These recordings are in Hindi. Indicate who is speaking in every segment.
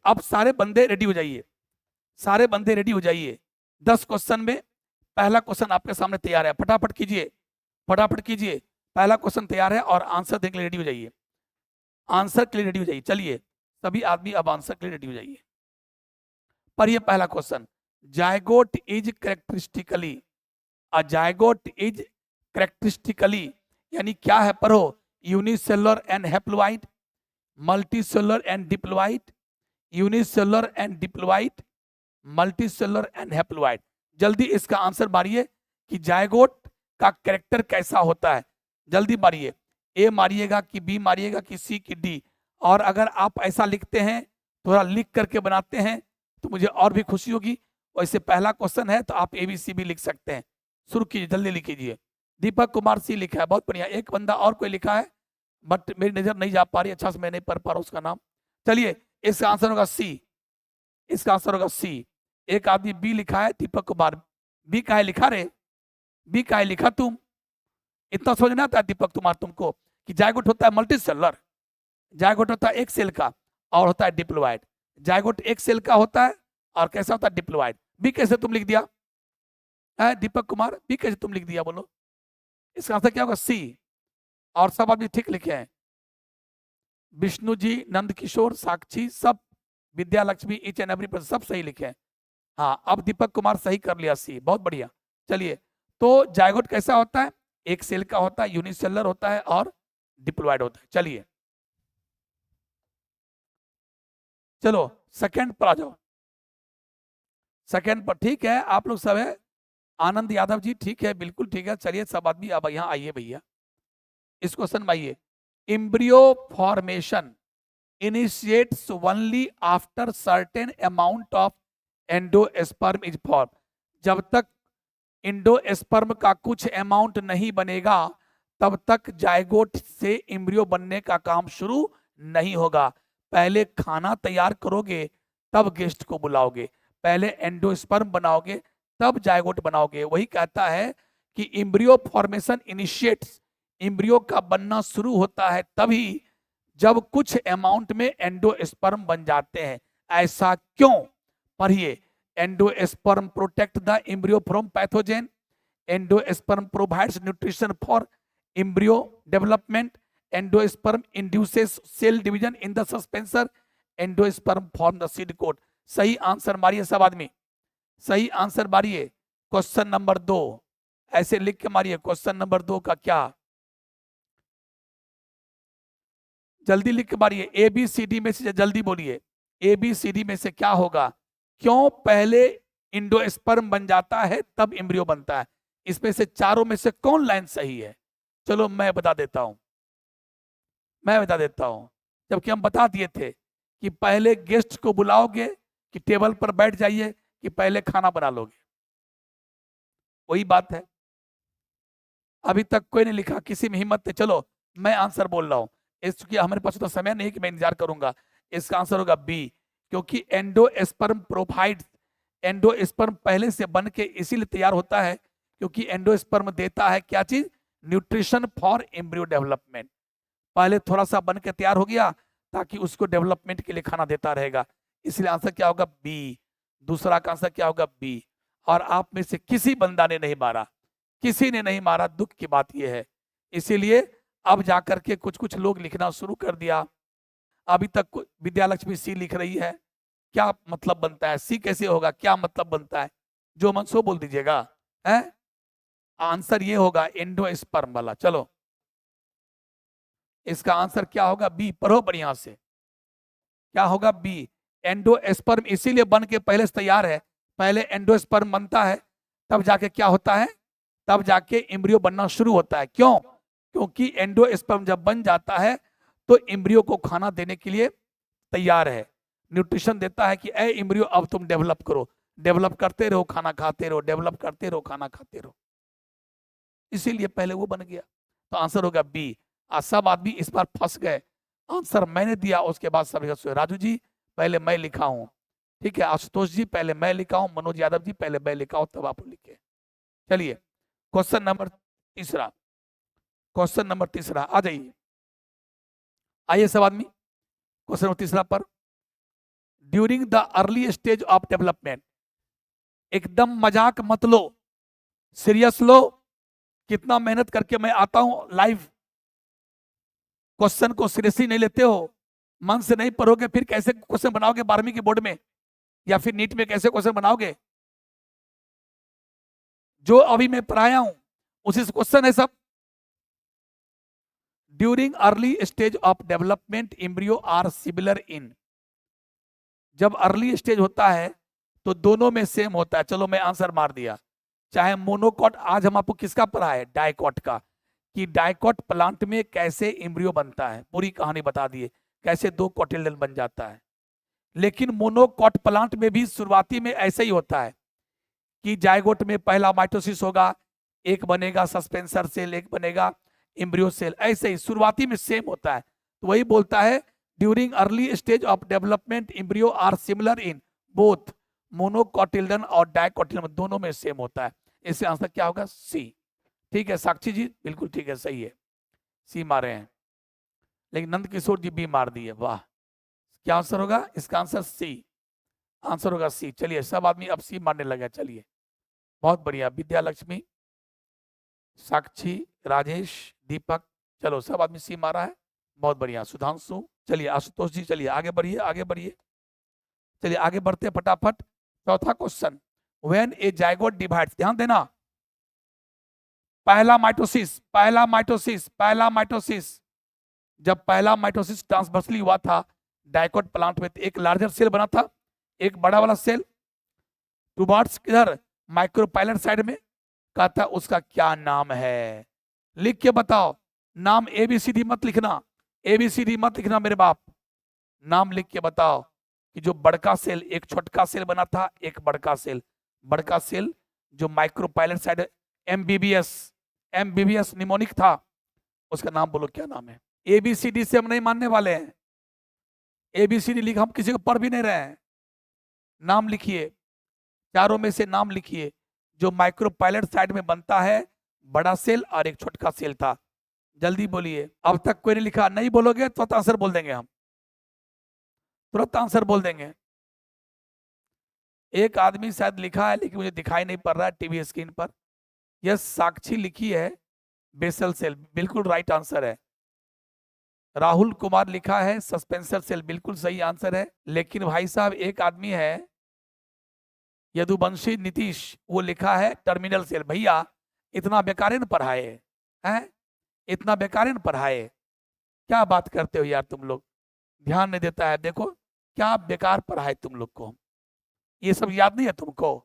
Speaker 1: अब सारे बंदे रेडी हो जाइए, सारे बंदे रेडी हो जाइए। 10 क्वेश्चन में पहला क्वेश्चन आपके सामने तैयार है, फटाफट कीजिए, फटाफट कीजिए। पहला क्वेश्चन तैयार है और आंसर देने के लिए रेडी हो जाइए, आंसर के लिए रेडी हो जाइए। चलिए सभी आदमी अब आंसर के लिए रेडी हो जाइए। पर ये पहला question, zygote is करेक्टरिस्टिकली, a zygote is करेक्टरिस्टिकली यानी क्या है? पढ़ो। Unicellular and haploid, multicellular and diploid, unicellular and diploid, multicellular and haploid. जल्दी इसका आंसर मारिए कि जायगोट का कैरेक्टर कैसा होता है। जल्दी मारिए, ए मारिएगा कि बी मारिएगा कि सी की डी। और अगर आप ऐसा लिखते हैं, थोड़ा लिख करके बनाते हैं तो मुझे और भी खुशी होगी। वैसे पहला क्वेश्चन है तो आप ए बी सी भी लिख सकते हैं। शुरू कीजिए, जल्दी लिखिए। दीपक कुमार सी लिखा है, बहुत बढ़िया। एक बंदा और कोई लिखा है बट मेरी नजर नहीं जा पा रही, अच्छा से मैं नहीं पढ़ पा रहा उसका नाम। चलिए इसका आंसर होगा सी, इसका आंसर होगा सी। एक आदमी बी लिखा है, दीपक कुमार। बी का है लिखा रे, बी का है लिखा तुम। इतना समझना था दीपक कुमार तुमको कि जायगोट होता है मल्टी सेलर, जायगोट होता है एक सेल का और होता है डिप्लोइड। जायगोट एक सेल का होता है और कैसा होता है? डिप्लोइड। बी कैसे तुम लिख दिया है दीपक कुमार? बी कैसे तुम लिख दिया बोलो? इसका आंसर क्या होगा? सी। और सब आदमी ठीक लिखे हैं, विष्णु जी, नंद किशोर, साक्षी, सब, Vidya Lakshmi, each and every person, सब सही लिखे हैं। हाँ अब दीपक कुमार सही कर लिया, सी, बहुत बढ़िया। चलिए तो जायगोट कैसा होता है? एक सेल का होता है, यूनिसेलर होता है और डिप्लॉयड होता है। चलिए चलो सेकंड पर आ जाओ, सेकंड पर। ठीक है आप लोग सब है, आनंद यादव जी ठीक है, बिल्कुल ठीक है। चलिए सब आदमी अब यहाँ आइए भैया, इस क्वेश्चन में आइए। Embryo formation initiates only after certain amount of endosperm is form. जब तक एंडोस्पर्म का कुछ अमाउंट नहीं बनेगा तब तक जायगोट से एम्ब्रियो बनने का काम शुरू नहीं होगा। पहले खाना तैयार करोगे तब गेस्ट को बुलाओगे, पहले एंडोस्पर्म बनाओगे तब जायगोट बनाओगे। वही कहता है कि एम्ब्रियो फॉर्मेशन इनिशिएट्स, एम्ब्रियो का बनना शुरू होता है तभी जब कुछ अमाउंट में एंडोस्पर्म बन जाते हैं। ऐसा क्यों? पढ़िए। Endosperm protect the embryo from pathogen, endosperm provides nutrition for embryo development, endosperm induces cell division in the suspensor, endosperm form the seed coat. सही आंसर मारिए सब आदमी, सही आंसर मारिए। क्वेश्चन नंबर 2 ऐसे लिख के मारिए। क्वेश्चन नंबर 2 का क्या? जल्दी लिख के मारिए। ए बी सी डी में से जल्दी बोलिए, ए बी सी डी में से क्या होगा? क्यों पहले इंडोस्पर्म बन जाता है तब एम्ब्रियो बनता है? इसमें से चारों में से कौन लाइन सही है? चलो मैं बता देता हूं, मैं बता देता हूं। जबकि हम बता दिए थे कि पहले गेस्ट को बुलाओगे कि टेबल पर बैठ जाइए कि पहले खाना बना लोगे, वही बात है। अभी तक कोई नहीं लिखा, किसी में हिम्मत नहीं। चलो मैं आंसर बोल रहा हूं, इसलिए हमारे पास तो समय नहीं कि मैं इंतजार करूंगा। इसका आंसर होगा बी, क्योंकि एंडोस्पर्म प्रोवाइड, एंडोस्पर्म पहले से बन के इसीलिए तैयार होता है क्योंकि एंडोस्पर्म देता है क्या चीज? Nutrition for embryo development. पहले थोड़ा सा बन के तैयार हो गया ताकि उसको डेवलपमेंट के लिए खाना देता रहेगा, इसलिए आंसर क्या होगा? बी। दूसरा का आंसर क्या होगा? बी। और आप में से किसी बंदा ने नहीं मारा, किसी ने नहीं मारा, दुख की बात यह है। इसीलिए अब जाकर के कुछ कुछ लोग लिखना शुरू कर दिया। अभी तक विद्या लक्ष्मी सी लिख रही है, क्या मतलब बनता है? सी कैसे होगा? क्या मतलब बनता है? जो मन सो बोल दीजिएगा है। आंसर ये होगा एंडोस्पर्म वाला। चलो इसका आंसर क्या होगा? बी। पढ़ो बढ़िया से, क्या होगा? बी। एंडोस्पर्म इसीलिए बन के पहले से तैयार है, पहले एंडोस्पर्म बनता है तब जाके क्या होता है? तब जाके एम्ब्रियो बनना शुरू होता है। क्यों? क्योंकि एंडोस्पर्म जब बन जाता है तो एम्ब्रियो को खाना देने के लिए तैयार है, न्यूट्रिशन देता है कि ए एम्ब्रियो अब तुम डेवलप करो, डेवलप करते रहो, खाना खाते रहो, डेवलप करते रहो, खाना खाते रहो, इसीलिए पहले वो बन गया। तो आंसर होगा बी। आज सब आदमी इस बार फंस गए, आंसर मैंने दिया उसके बाद सब राजू जी पहले मैं लिखा हूं, ठीक है, आशुतोष जी पहले मैं लिखा हूं, मनोज यादव जी पहले मैं लिखा हूं, तब आप लिखे। चलिए क्वेश्चन नंबर तीसरा, क्वेश्चन नंबर तीसरा आ जाइए, आइए सब आदमी क्वेश्चन नंबर तीसरा पर। During the early stage of development. एकदम मजाक मत लो, सीरियस लो। कितना मेहनत करके मैं आता हूं लाइव, क्वेश्चन को सीरियसली नहीं लेते हो, मन से नहीं पढ़ोगे, फिर कैसे क्वेश्चन बनाओगे 12वीं के बोर्ड में या फिर नीट में कैसे क्वेश्चन बनाओगे? जो अभी मैं पढ़ाया हूं उसी से क्वेश्चन है सब। During early stage of development embryo are similar in. जब अर्ली स्टेज होता है तो दोनों में सेम होता है। चलो मैं आंसर मार दिया। चाहे मोनोकॉट, आज हम आपको किसका पढ़ा है? डाइकॉट का, कि डाइकॉट प्लांट में कैसे एम्ब्रियो बनता है, पूरी कहानी बता दिए, कैसे 2 कोटिल्डन बन जाता है। लेकिन मोनोकॉट प्लांट में भी शुरुआती में ऐसे ही होता है कि जायगोट में पहला माइटोसिस होगा, एक बनेगा सस्पेंसर सेल, एक बनेगा एम्ब्रियो सेल, ऐसे ही शुरुआती में सेम होता है। तो वही बोलता है during early stage of development embryo are similar in both monocotyledon और डाइकोटिल्डन, दोनों में सेम होता है। इससे आंसर क्या होगा? सी। ठीक है साक्षी जी, बिल्कुल ठीक है, सही है, सी मारे हैं। लेकिन नंद किशोर जी बी मार दिए, वाह। क्या आंसर होगा इसका? आंसर सी, आंसर होगा सी। चलिए सब आदमी अब सी मारने लगे, चलिए बहुत बढ़िया। विद्या लक्ष्मी, साक्षी, राजेश, दीपक, चलो सब आदमी सी मारा है, बहुत बढ़िया। सुधांशु, चलिए आशुतोष जी, चलिए आगे बढ़िए, आगे बढ़िए, चलिए आगे बढ़ते हैं फटाफट। चौथा question, when A zygote divides, ध्यान देना, पहला माइटोसिस, पहला माइटोसिस, पहला माइटोसिस, जब पहला माइटोसिस ट्रांसवर्सली हुआ था डाइकोट प्लांट में, तो एक लार्जर सेल बना था, एक बड़ा वाला सेल टूबार्ड्स किधर? माइक्रोपाइलर साइड में। कहता उसका क्या नाम है? लिख के बताओ। नाम ABCD मत लिखना, ABCD मत लिखना मेरे बाप, नाम लिख के बताओ कि जो बड़का सेल, एक छोटका सेल बना था, एक बड़का सेल, बड़का सेल जो माइक्रोपाइलर साइड एमबीबीएस निमोनिक था, उसका नाम बोलो क्या नाम है? ABCD से हम नहीं मानने वाले हैं, ABCD लिख, हम किसी को पढ़ भी नहीं रहे हैं। नाम लिखिए, चारों में से नाम लिखिए जो माइक्रोपाइलर साइड में बनता है, बड़ा सेल और एक छोटका सेल था। जल्दी बोलिए, अब तक कोई नहीं लिखा, नहीं बोलोगे तो आंसर बोल देंगे हम, तुरंत आंसर बोल देंगे। एक आदमी शायद लिखा है लेकिन मुझे दिखाई नहीं पड़ रहा है टीवी स्क्रीन पर। यस, साक्षी लिखी है बेसल सेल, बिल्कुल राइट आंसर है। राहुल कुमार लिखा है सस्पेंसर सेल, बिल्कुल सही आंसर है। लेकिन भाई साहब एक आदमी है यदुवंशी नीतीश, वो लिखा है टर्मिनल सेल। भैया इतना बेकार न पढ़ाए हैं, इतना बेकार न पढ़ाए, क्या बात करते हो यार तुम लोग, ध्यान नहीं देता है। देखो क्या बेकार पढ़ाए तुम लोग को, ये सब याद नहीं है तुमको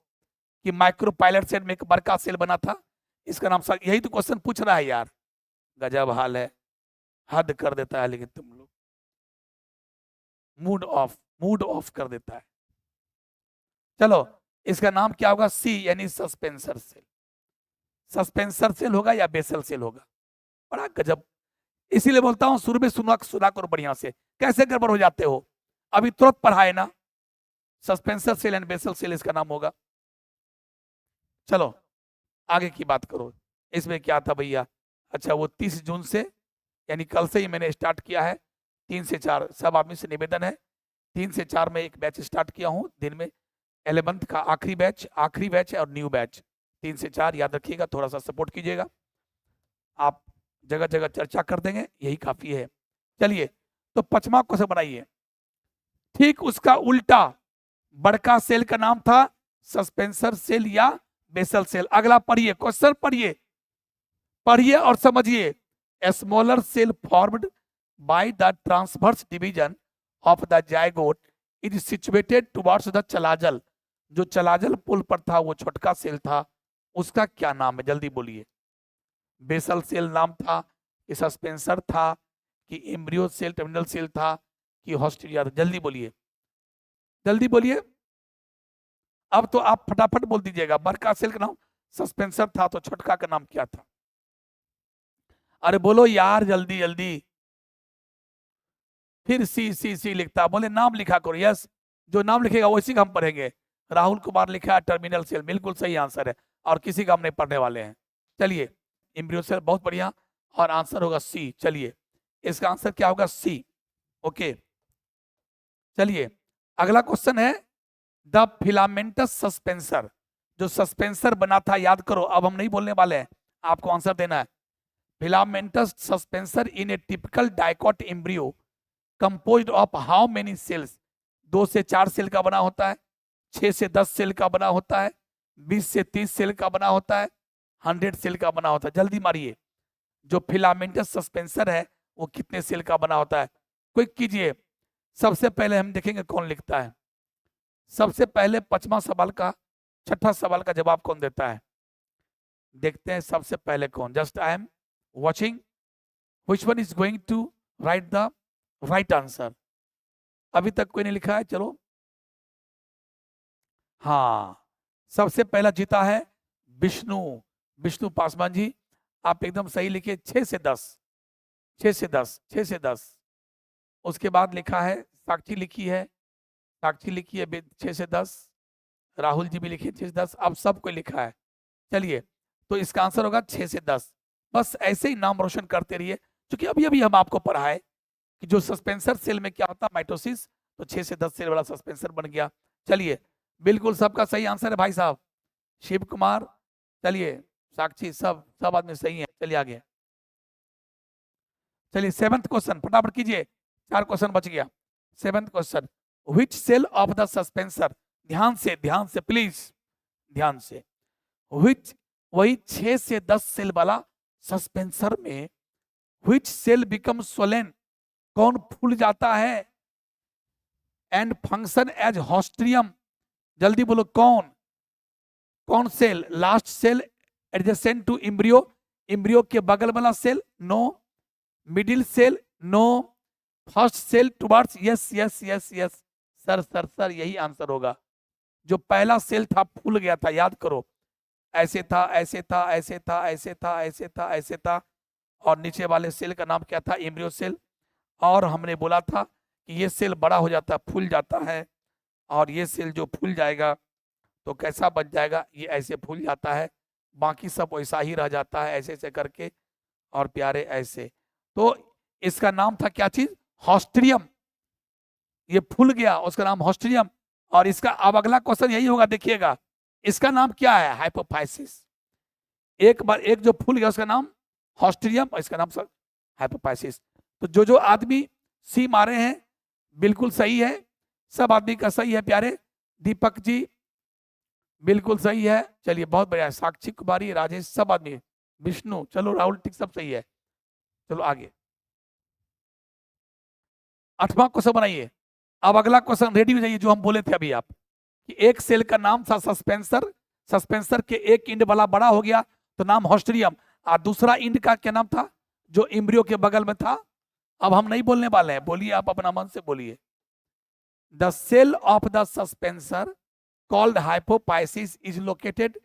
Speaker 1: कि माइक्रोपाइलर सेल में एक बड़का सेल बना था, इसका नाम यही तो क्वेश्चन पूछ रहा है यार। गजब हाल है, हद कर देता है। लेकिन तुम लोग मूड ऑफ कर देता है। चलो इसका नाम क्या होगा? सी, यानी सस्पेंसर सेल। सस्पेंसर सेल होगा या बेसल सेल होगा? बड़ा गजब, इसीलिए बोलता हूं शुरू में सुना करो बढ़िया से, कैसे गड़बड़ हो जाते हो। अभी तुरंत पढ़ाए ना, suspensor cell and basal cell इसका नाम होगा। चलो आगे की बात करो, इसमें क्या था भैया? अच्छा वो 30 जून से, यानी कल से ही मैंने स्टार्ट किया है, 3 से 4। सब आदमी से निवेदन है, 3 से 4 में एक बैच स्टार्ट किया हूँ दिन में, 11th का आखिरी बैच है और न्यू बैच 3 से 4, याद रखिएगा, थोड़ा सा सपोर्ट कीजिएगा। आप जगह जगह चर्चा कर देंगे, यही काफी है। चलिए तो 5वां क्वेश्चन बनाइए। ठीक उसका उल्टा बड़का सेल का नाम था सस्पेंसर सेल या बेसल सेल। अगला पढ़िए, क्वेश्चन पढ़िए, पढ़िए और समझिए। Smaller cell formed by the transverse division of the zygote is situated towards the chalazal. जो चलाजल पुल पर था वो छोटका सेल था, उसका क्या नाम है? जल्दी बोलिए। बेसल सेल नाम था कि सस्पेंसर था कि एम्ब्रियो सेल टर्मिनल सेल था कि हॉस्टिलिया? जल्दी बोलिए, जल्दी बोलिए। अब तो आप फटाफट बोल दीजिएगा। बड़का सेल का नाम सस्पेंसर था तो छोटका का नाम क्या था? अरे बोलो यार जल्दी जल्दी। फिर सी लिखता, बोले नाम लिखा करो। यस, जो नाम लिखेगा वैसी का हम पढ़ेंगे। राहुल कुमार लिखा है टर्मिनल सेल, बिल्कुल सही आंसर है, और किसी का हम नहीं पढ़ने वाले हैं। चलिए एम्ब्रियो सेल, बहुत बढ़िया, और आंसर होगा सी। चलिए इसका आंसर क्या होगा? सी। ओके चलिए अगला क्वेश्चन है द फिलामेंटस सस्पेंसर, जो सस्पेंसर बना था, याद करो, अब हम नहीं बोलने वाले हैं, आपको आंसर देना है। Filamentous suspensor in a typical dicot embryo composed of how many cells, 2 से 4 सेल का बना होता है, 6 से 10 सेल का बना होता है, 20 से 30 सेल का बना होता है, 100 सेल का बना होता है। जल्दी मारिए, जो फिलामेंटस सस्पेंसर है वो कितने सेल का बना होता है, क्विक कीजिए। सबसे पहले हम देखेंगे कौन लिखता है। सबसे पहले 5वां सवाल का, 6ठा सवाल का जवाब कौन देता है, देखते हैं सबसे पहले कौन। Just I am watching which one is going to write the right answer. अभी तक कोई नहीं लिखा है, चलो। हाँ, सबसे पहला जीता है विष्णु, विष्णु पासवान जी, आप एकदम सही लिखे, 6 से 10, 6 से 10, 6 से 10। उसके बाद लिखा है साक्षी लिखी है, साक्षी लिखी है 6 से 10, राहुल जी भी लिखे 6 से 10, अब सबको लिखा है। चलिए, तो इसका आंसर होगा 6 से 10। बस ऐसे ही नाम रोशन करते रहिए, क्योंकि अभी अभी हम आपको पढ़ाए कि जो सस्पेंसर सेल में क्या होता है, माइटोसिस, तो 6 से 10 सेल वाला सस्पेंसर बन गया। चलिए, बिल्कुल सबका सही आंसर है भाई साहब, शिव कुमार, चलिए साक्षी, सब आदमी सही है। चलिए आगे, चलिए 7th क्वेश्चन फटाफट कीजिए, 4 क्वेश्चन बच गया। 7th question, which cell of the suspensor, ध्यान से प्लीज, ध्यान से, व्हिच, वही 6 से 10 सेल वाला सस्पेंसर में व्हिच सेल बिकम स्वोलेन, कौन फूल जाता है, एंड फंक्शन एज हॉस्ट्रियम, जल्दी बोलो कौन, कौन cell, last cell adjacent to embryo, embryo के बगल वाला cell, no, middle cell, no, first cell towards, yes yes yes yes, sir यही आंसर होगा। जो पहला सेल था फूल गया था, याद करो, ऐसे था ऐसे था ऐसे था ऐसे था ऐसे था ऐसे था, और नीचे वाले सेल का नाम क्या था, एम्ब्रियो सेल। और हमने बोला था कि ये सेल बड़ा हो जाता है, फूल जाता है, और ये सेल जो फूल जाएगा तो कैसा बन जाएगा, ये ऐसे फूल जाता है, बाकी सब वैसा ही रह जाता है, ऐसे ऐसे करके, और प्यारे ऐसे। तो इसका नाम था क्या चीज, हॉस्ट्रियम, ये फूल गया उसका नाम हॉस्ट्रियम। और इसका अब अगला क्वेश्चन यही होगा, देखिएगा, इसका नाम क्या है, हाइपोफाइसिस। एक बार एक जो फूल गया उसका नाम हॉस्ट्रियम, और इसका नाम हाइपोफाइसिस। तो जो आदमी सी मारे हैं बिल्कुल सही है, सब आदमी का सही है प्यारे, दीपक जी बिल्कुल सही है, चलिए बहुत बढ़िया, साक्षी कुमारी, राजेश, सब आदमी, विष्णु, चलो राहुल, ठीक, सब सही है। चलो आगे, 8वां क्वेश्चन बनाइए। अब अगला क्वेश्चन रेडी हो जाइए, जो हम बोले थे अभी आप, कि एक सेल का नाम था सस्पेंसर, सस्पेंसर के एक इंड वाला बड़ा हो गया तो नाम हॉस्ट्रियम, और दूसरा इंड का क्या नाम था, जो एम्ब्रियो के बगल में था। अब हम नहीं बोलने वाले हैं, बोलिए आप अपना मन से बोलिए। The cell of the suspensor called hypophysis is located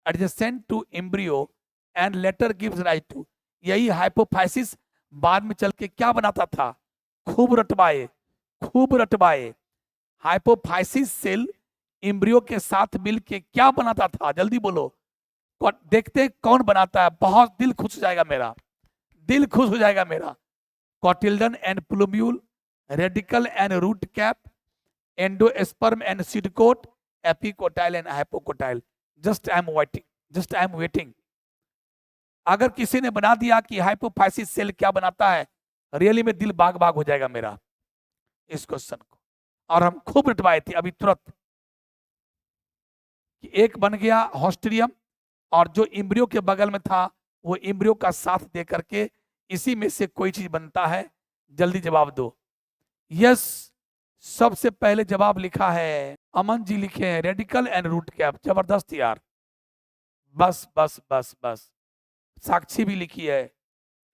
Speaker 1: adjacent to embryo and later gives rise to, यही हाइपोफाइसिस बाद में चल के क्या बनाता था, खूब रटवाए, खूब रटवाए, हाइपोफाइसिस सेल एम्ब्रियो के साथ मिलके क्या बनाता था, जल्दी बोलो, देखते कौन बनाता है, बहुत दिल खुश हो जाएगा मेरा, दिल खुश हो जाएगा मेरा। Cotyledon and plumule, radicle and root cap, endosperm and seed coat, epicotyl and hypocotyl. Just I am waiting. अगर किसी ने बना दिया कि हाइपोफाइसिस सेल क्या बनाता है, रियली में दिल बाग बाग हो जाएगा मेरा इस क्वेश्चन को। और हम खूब रटवाए थे अभी तुरंत कि एक बन गया हॉस्ट्रियम, और जो एम्ब्रियो के बगल में था वो एम्ब्रियो का साथ दे करके इसी में से कोई चीज बनता है। जल्दी जवाब दो। यस, सबसे पहले जवाब लिखा है अमन जी, लिखे हैं रेडिकल एंड रूट कैप, जबरदस्त यार, बस बस बस बस। साक्षी भी लिखी है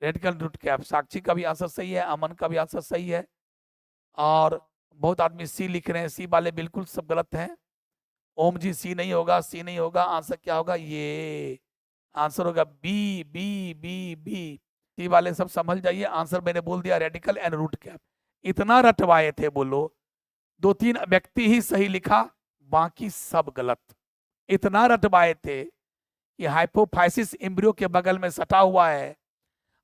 Speaker 1: रेडिकल रूट कैप, साक्षी का भी आंसर सही है, अमन का भी आंसर सही है, और बहुत आदमी सी लिख रहे हैं, सी वाले बिल्कुल सब गलत हैं। ओम जी सी नहीं होगा, सी नहीं होगा, आंसर क्या होगा, ये आंसर होगा बी बी बी बी। सी वाले सब समझ जाइए, आंसर मैंने बोल दिया रेडिकल एंड रूट कैप। इतना रटवाए थे, बोलो 2-3 व्यक्ति ही सही लिखा, बाकी सब गलत। इतना रटवाए थे कि हाइपोफाइसिस एम्ब्रियो के बगल में सटा हुआ है,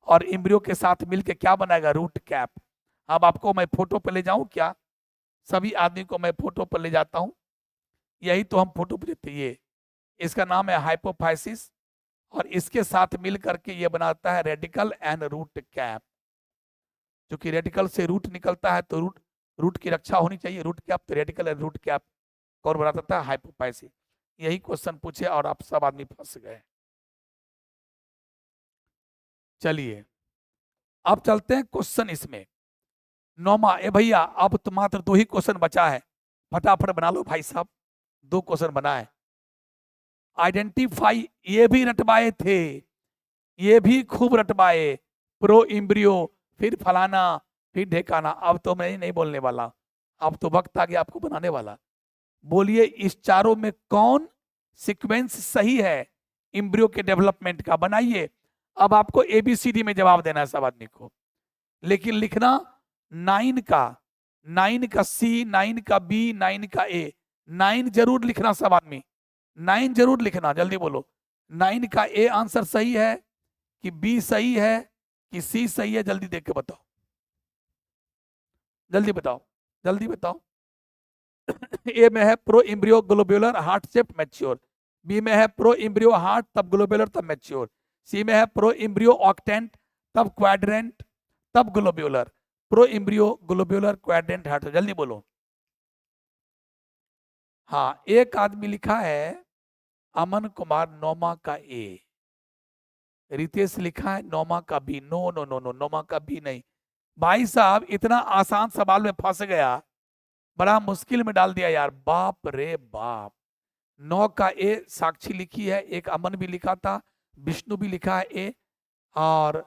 Speaker 1: और एम्ब्रियो के साथ मिलके क्या बनाएगा, रूट कैप। अब आपको मैं फोटो पे ले जाऊं क्या, सभी आदमी को मैं फोटो पर ले जाता हूं, यही तो हम फोटो पर लेते हैं। ये इसका नाम है हाइपोफाइसिस, और इसके साथ मिल करके ये बनाता है रेडिकल एंड रूट कैप। क्योंकि रेडिकल से रूट निकलता है तो रूट की रक्षा होनी चाहिए, रूट कैप, तो रेडिकल एंड रूट कैप कौन बनाता था? हाइपोफाइसिस। यही क्वेश्चन पूछे और आप सब आदमी फंस गए। चलिए अब चलते हैं क्वेश्चन इसमें। नौमा, ए भैया अब तो मात्र 2 ही क्वेश्चन बचा है, फटाफट बना लो भाई साहब, 2 क्वेश्चन बना है। आइडेंटिफाई, ये भी रटवाए थे, ये भी खूब रटवाए, प्रो इम्ब्रियो, फिर फलाना, फिर ढेकाना। अब तो मैं नहीं बोलने वाला, अब तो वक्त आ गया आपको बनाने वाला। बोलिए इस चारों में कौन सीक्वेंस सही है इम्ब्रियो के डेवलपमेंट का? बनाइए। अब आपको ABCD में जवाब देना है सब आदमी को, लेकिन लिखना 9 का, 9 का C, 9 का B, 9 का A, 9 जरूर लिखना सब आदमी, 9 जरूर लिखना, जल्दी बोलो। 9 का A आंसर सही है कि B सही है कि C सही है? जल्दी देख के बताओ, जल्दी बताओ, जल्दी बताओ। ए में है proembryo globular heart shaped mature, B में है प्रो इम्ब्रियो हार्ट तब ग्लोब्यूलर तब मैच्योर, सी में है प्रो इम्ब्रियो ऑक्टेंट तब क्वाड्रेंट तब globular, proembryo globular quadrant heart. जल्दी बोलो। हाँ, एक आदमी लिखा है अमन कुमार नौमा का ए, रितेश लिखा है नौमा का B. No no no no, नौमा का बी नहीं भाई साहब, इतना आसान सवाल में फंस गया, बड़ा मुश्किल में डाल दिया यार, बाप रे बाप। 9 का ए साक्षी लिखी है, एक अमन भी लिखा था, विष्णु भी लिखा है ए, और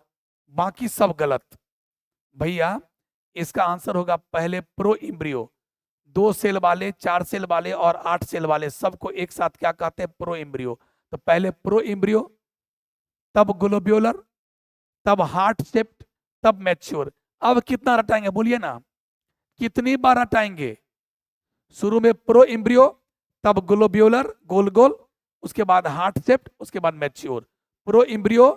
Speaker 1: बाकी सब गलत। भैया इसका आंसर होगा पहले प्रो इम्ब्रियो, 2 सेल वाले, 4 सेल वाले और 8 सेल वाले सबको एक साथ क्या कहते हैं? Pro embryo. तो पहले प्रो इम्ब्रियो, तब ग्लोब्यूलर, तब हार्ट शेप्ड, तब मैच्योर। अब कितना रटाएंगे बोलिए ना, कितनी बार हटाएंगे? शुरू में प्रो इम्ब्रियो, तब ग्लोब्यूलर गोल गोल, उसके बाद हार्ट शेप्ड, उसके बाद mature. Pro embryo,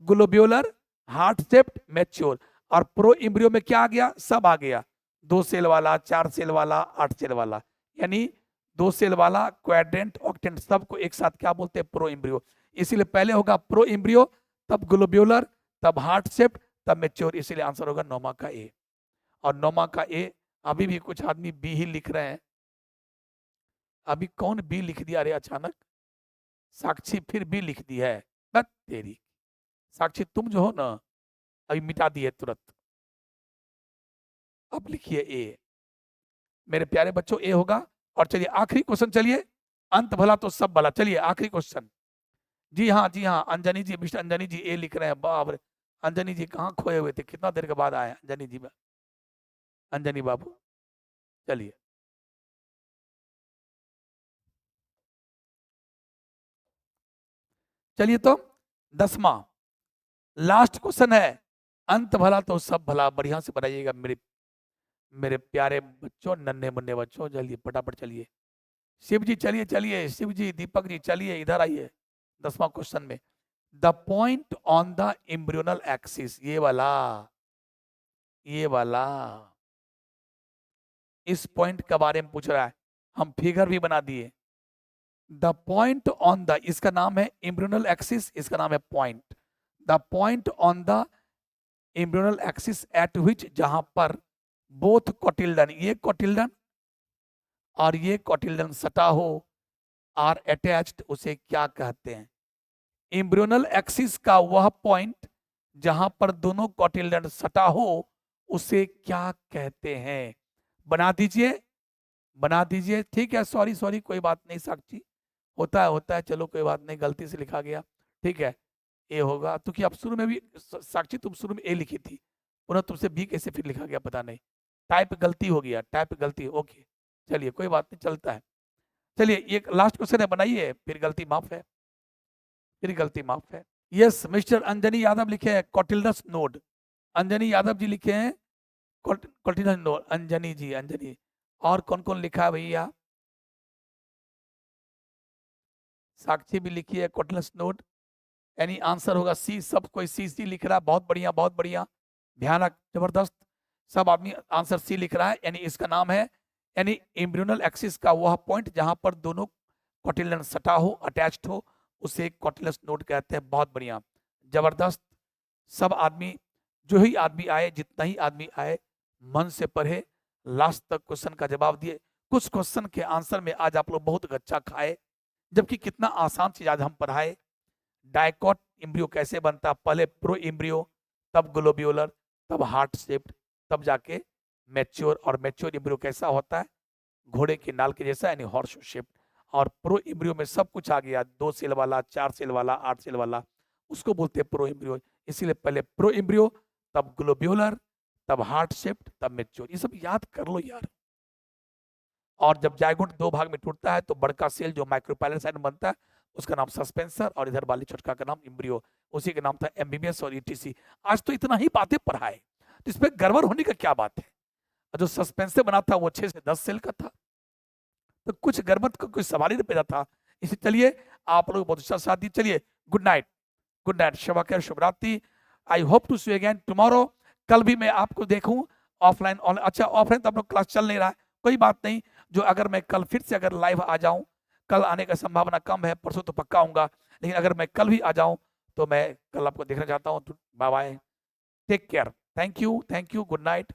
Speaker 1: globular, heart shaped, mature. और प्रो इम्ब्रियो में क्या आ गया? सब आ गया, 2 सेल वाला, 4 सेल वाला, 8 सेल वाला, यानी 2 सेल वाला, क्वाड्रेंट, ऑक्टेंट, सबको एक साथ क्या बोलते हैं? Pro embryo. इसीलिए पहले होगा प्रो इम्ब्रियो, तब ग्लोब्यूलर, तब हार्ट शेप्ड, तब मैच्योर, इसीलिए आंसर होगा 9 का ए। और 9 का ए, अभी भी कुछ आदमी बी ही लिख रहे हैं। अभी कौन बी लिख दिया रे अचानक? साक्षी फिर बी लिख दी है, बस तेरी साक्षी, तुम जो हो ना अभी मिटा दिए तुरंत। अब लिखिए ए, मेरे प्यारे बच्चों ए होगा। और चलिए आखिरी क्वेश्चन, चलिए अंत भला तो सब भला। चलिए आखिरी क्वेश्चन। जी हाँ, जी हाँ, अंजनी जी, मिस्टर अंजनी जी ए लिख रहे हैं। बाप रे, अंजनी जी कहाँ खोए हुए थे, कितना देर के बाद आए अंजनी जी, अंजनी बाबू। चलिए चलिए, तो 10वां लास्ट क्वेश्चन है, अंत भला तो सब भला। बढ़िया से बनाइएगा मेरे मेरे प्यारे बच्चों, नन्हे मुन्ने बच्चों, जल्दी फटाफट चलिए। शिव जी चलिए, चलिए शिव जी, दीपक जी चलिए, इधर आइए। 10वां क्वेश्चन में, the point on the embryonal axis, ये वाला, ये वाला, इस पॉइंट के बारे में पूछ रहा है, हम फिगर भी बना दिए। द पॉइंट ऑन द, इसका नाम है एम्ब्रियोनल एक्सिस, इसका नाम है point. The point on the embryonal axis at विच, जहां पर बोथ कोटिल्डन, ये कोटिल्डन और ये कोटिल्डन सटा हो, आर अटैच्ड, उसे क्या कहते हैं? एम्ब्रियोनल एक्सिस का वह पॉइंट जहां पर दोनों कोटिल्डन सटा हो, उसे क्या कहते हैं? बना दीजिए, बना दीजिए। ठीक है, सॉरी सॉरी, कोई बात नहीं साक्षी, होता है होता है, चलो कोई बात नहीं, गलती से लिखा गया, ठीक है। ए होगा तो कि आप शुरू में भी, साक्षी तुम शुरू में ए लिखी थी, पुनः तुमसे बी कैसे फिर लिखा गया पता नहीं, टाइप गलती हो गया, टाइप गलती, ओके। चलिए कोई बात नहीं, चलता है। चलिए एक लास्ट क्वेश्चन है, बनाइए, फिर गलती माफ है, फिर गलती माफ है। यस, मिस्टर अंजनी यादव लिखे हैं कोटिल्डस नोड, अंजनी यादव जी लिखे हैं कोटिल्डस नोड, अंजनी जी, अंजनी। और कौन कौन लिखा है भैया? साक्षी भी लिखी है कोटिल्डस नोड, यानी आंसर होगा सी। सब कोई सी सी लिख रहा है, बहुत बढ़िया बहुत बढ़िया, भयानक जबरदस्त, सब आदमी आंसर सी लिख रहा है, यानी इसका नाम है यानी एम्ब्रियोनल एक्सिस का वह पॉइंट जहां पर दोनों कोटिलियन सटा हो, अटैच्ड हो, उसे कोटिलियस नोड कहते हैं। बहुत बढ़िया, जबरदस्त। सब आदमी, जो ही आदमी आए, जितना ही आदमी आए, मन से पढ़े, लास्ट तक क्वेश्चन का जवाब दिए। कुछ क्वेश्चन के आंसर में आज आप लोग बहुत गच्चा खाए, जबकि कितना आसान चीज आज हम पढ़ाए। डायकॉट एम्ब्रियो कैसे बनता, पहले प्रो एम्ब्रियो, तब ग्लोब्यूलर, तब हार्ट शेप्ड, तब जाके मैच्योर। और मैच्योर एम्ब्रियो कैसा होता है, घोड़े के नाल के जैसा, यानी हॉर्स शेप्ड। और प्रो एम्ब्रियो में सब कुछ आ गया, 2 सेल वाला, 4 सेल वाला, 8 सेल वाला, उसको बोलते हैं प्रो एम्ब्रियो। इसीलिए पहले प्रो एम्ब्रियो, तब ग्लोब्यूलर, तब हार्ट शेप्ड, तब मैच्योर। ये सब याद कर लो यार। और जब जायगोट 2 भाग में टूटता है तो बड़का सेल जो माइक्रोपाइलर में बनता है उसका नाम सस्पेंसर, और इधर वाली छोटका का नाम एम्ब्रियो, उसी का नाम था एमबीबीएस और ईटीसी। आज तो इतना ही बातें पढ़ाए, तो इसमें गड़बड़ होने का क्या बात है। जो सस्पेंसर बना था वो 6 से 10 सेल का था, तो कुछ गड़बड़ का कोई सवाल ही नहीं पैदा था। इसे चलिए, आप लोग बहुत अच्छा साथ दी। चलिए, गुड नाइट, गुड नाइट, शब खैर, शुभ रात्रि। I hope to see again tomorrow. कल भी मैं आपको देखूं ऑफलाइन, ऑनलाइन। अच्छा, ऑफलाइन तो आप लोग क्लास चल नहीं रहा है, कोई बात नहीं। जो अगर मैं कल फिर से अगर लाइव आ जाऊं, कल आने का संभावना कम है, परसों तो पक्का आऊंगा, लेकिन अगर मैं कल भी आ जाऊं तो मैं कल आपको देखना चाहता हूं। Bye bye, take care, thank you, good night.